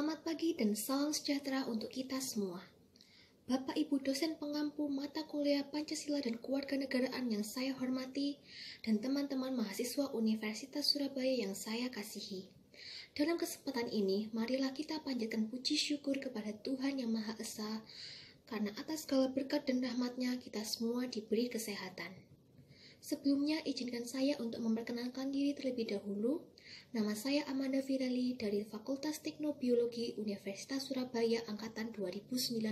Selamat pagi dan salam sejahtera untuk kita semua. Bapak Ibu dosen pengampu mata kuliah Pancasila dan Kewarganegaraan yang saya hormati, dan teman-teman mahasiswa Universitas Surabaya yang saya kasihi. Dalam kesempatan ini, marilah kita panjatkan puji syukur kepada Tuhan Yang Maha Esa, karena atas segala berkat dan rahmat-Nya kita semua diberi kesehatan. Sebelumnya, izinkan saya untuk memperkenalkan diri terlebih dahulu. Nama saya Amanda Firali dari Fakultas Teknobiologi Universitas Surabaya Angkatan 2019.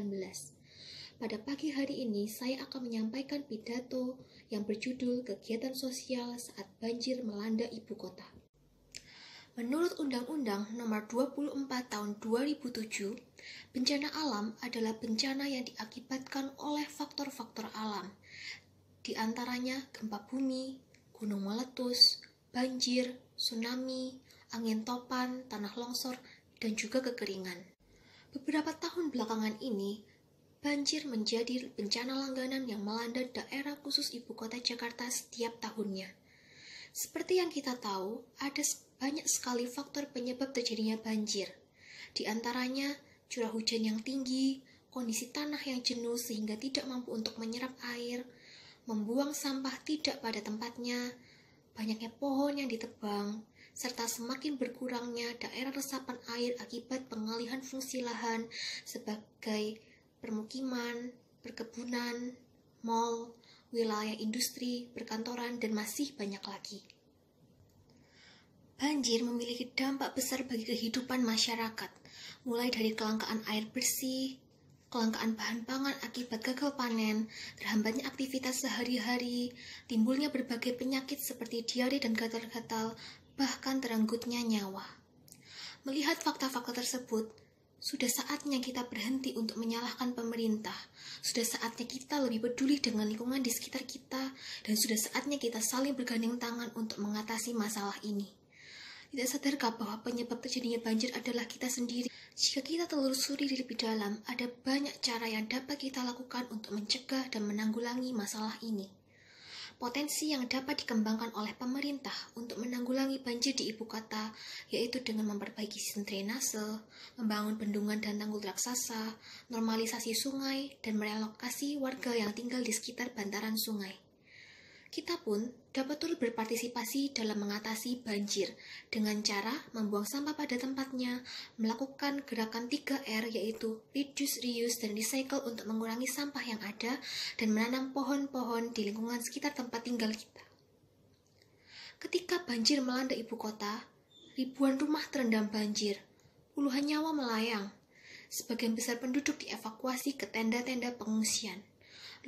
Pada pagi hari ini, saya akan menyampaikan pidato yang berjudul Kegiatan Sosial Saat Banjir Melanda Ibu Kota. Menurut Undang-Undang Nomor 24 Tahun 2007, bencana alam adalah bencana yang diakibatkan oleh faktor-faktor alam, di antaranya gempa bumi, gunung meletus, banjir, tsunami, angin topan, tanah longsor, dan juga kekeringan. Beberapa tahun belakangan ini, banjir menjadi bencana langganan yang melanda daerah khusus ibu kota Jakarta setiap tahunnya. Seperti yang kita tahu, ada banyak sekali faktor penyebab terjadinya banjir. Di antaranya, curah hujan yang tinggi, kondisi tanah yang jenuh sehingga tidak mampu untuk menyerap air, membuang sampah tidak pada tempatnya, banyaknya pohon yang ditebang, serta semakin berkurangnya daerah resapan air akibat pengalihan fungsi lahan sebagai permukiman, perkebunan, mal, wilayah industri, perkantoran, dan masih banyak lagi. Banjir memiliki dampak besar bagi kehidupan masyarakat, mulai dari kelangkaan air bersih, kelangkaan bahan pangan akibat gagal panen, terhambatnya aktivitas sehari-hari, timbulnya berbagai penyakit seperti diare dan gatal-gatal, bahkan terenggutnya nyawa. Melihat fakta-fakta tersebut, sudah saatnya kita berhenti untuk menyalahkan pemerintah. Sudah saatnya kita lebih peduli dengan lingkungan di sekitar kita, dan sudah saatnya kita saling bergandeng tangan untuk mengatasi masalah ini. Tidak sadarkah bahwa penyebab terjadinya banjir adalah kita sendiri? Jika kita telusuri lebih dalam, ada banyak cara yang dapat kita lakukan untuk mencegah dan menanggulangi masalah ini. Potensi yang dapat dikembangkan oleh pemerintah untuk menanggulangi banjir di ibu kota, yaitu dengan memperbaiki sistem drainase, membangun bendungan dan tanggul raksasa, normalisasi sungai, dan merelokasi warga yang tinggal di sekitar bantaran sungai. Kita pun dapat turut berpartisipasi dalam mengatasi banjir dengan cara membuang sampah pada tempatnya, melakukan gerakan 3R yaitu reduce, reuse, dan recycle untuk mengurangi sampah yang ada, dan menanam pohon-pohon di lingkungan sekitar tempat tinggal kita. Ketika banjir melanda ibu kota, ribuan rumah terendam banjir, puluhan nyawa melayang, sebagian besar penduduk dievakuasi ke tenda-tenda pengungsian.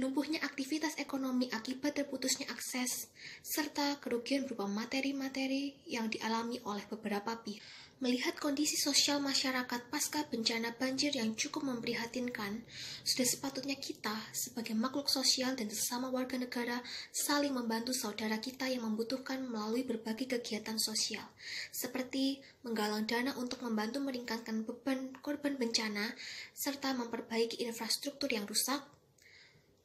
Lumpuhnya aktivitas ekonomi akibat terputusnya akses, serta kerugian berupa materi-materi yang dialami oleh beberapa pihak. Melihat kondisi sosial masyarakat pasca bencana banjir yang cukup memprihatinkan, sudah sepatutnya kita sebagai makhluk sosial dan sesama warga negara saling membantu saudara kita yang membutuhkan melalui berbagai kegiatan sosial, seperti menggalang dana untuk membantu meringankan beban korban bencana, serta memperbaiki infrastruktur yang rusak,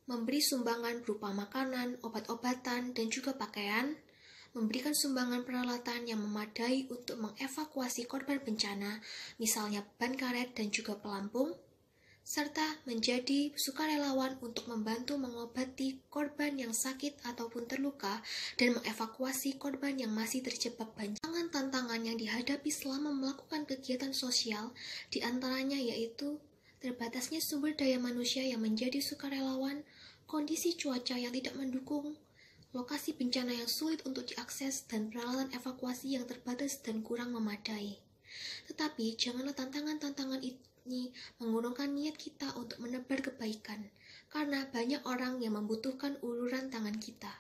memberi sumbangan berupa makanan, obat-obatan, dan juga pakaian, memberikan sumbangan peralatan yang memadai untuk mengevakuasi korban bencana, misalnya ban karet dan juga pelampung, serta menjadi sukarelawan untuk membantu mengobati korban yang sakit ataupun terluka dan mengevakuasi korban yang masih terjebak banjir. Tantangan yang dihadapi selama melakukan kegiatan sosial diantaranya yaitu terbatasnya sumber daya manusia yang menjadi sukarelawan, kondisi cuaca yang tidak mendukung, lokasi bencana yang sulit untuk diakses, dan peralatan evakuasi yang terbatas dan kurang memadai. Tetapi janganlah tantangan-tantangan ini mengurungkan niat kita untuk menebar kebaikan, karena banyak orang yang membutuhkan uluran tangan kita.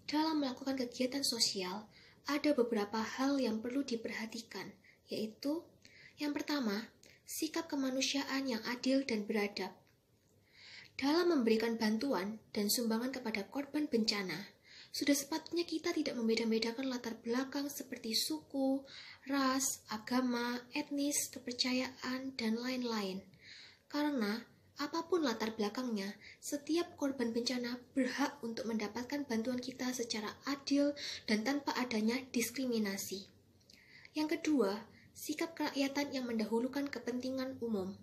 Dalam melakukan kegiatan sosial, ada beberapa hal yang perlu diperhatikan, yaitu yang pertama, sikap kemanusiaan yang adil dan beradab. Dalam memberikan bantuan dan sumbangan kepada korban bencana, sudah sepatutnya kita tidak membeda-bedakan latar belakang seperti suku, ras, agama, etnis, kepercayaan, dan lain-lain. Karena apapun latar belakangnya, setiap korban bencana berhak untuk mendapatkan bantuan kita secara adil dan tanpa adanya diskriminasi. Yang kedua, sikap kerakyatan yang mendahulukan kepentingan umum.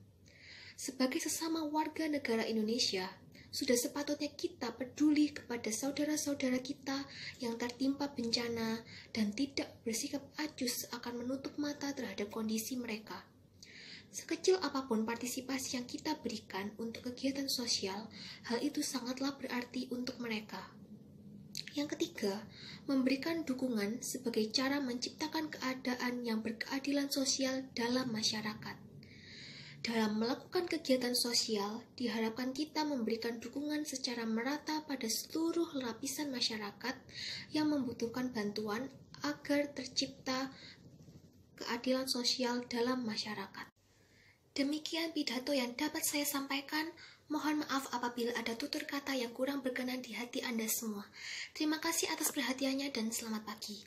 Sebagai sesama warga negara Indonesia, sudah sepatutnya kita peduli kepada saudara-saudara kita yang tertimpa bencana dan tidak bersikap acuh akan menutup mata terhadap kondisi mereka. Sekecil apapun partisipasi yang kita berikan untuk kegiatan sosial, hal itu sangatlah berarti untuk mereka. Yang ketiga, memberikan dukungan sebagai cara menciptakan keadaan yang berkeadilan sosial dalam masyarakat. Dalam melakukan kegiatan sosial, diharapkan kita memberikan dukungan secara merata pada seluruh lapisan masyarakat yang membutuhkan bantuan agar tercipta keadilan sosial dalam masyarakat. Demikian pidato yang dapat saya sampaikan. Mohon maaf apabila ada tutur kata yang kurang berkenan di hati Anda semua. Terima kasih atas perhatiannya dan selamat pagi.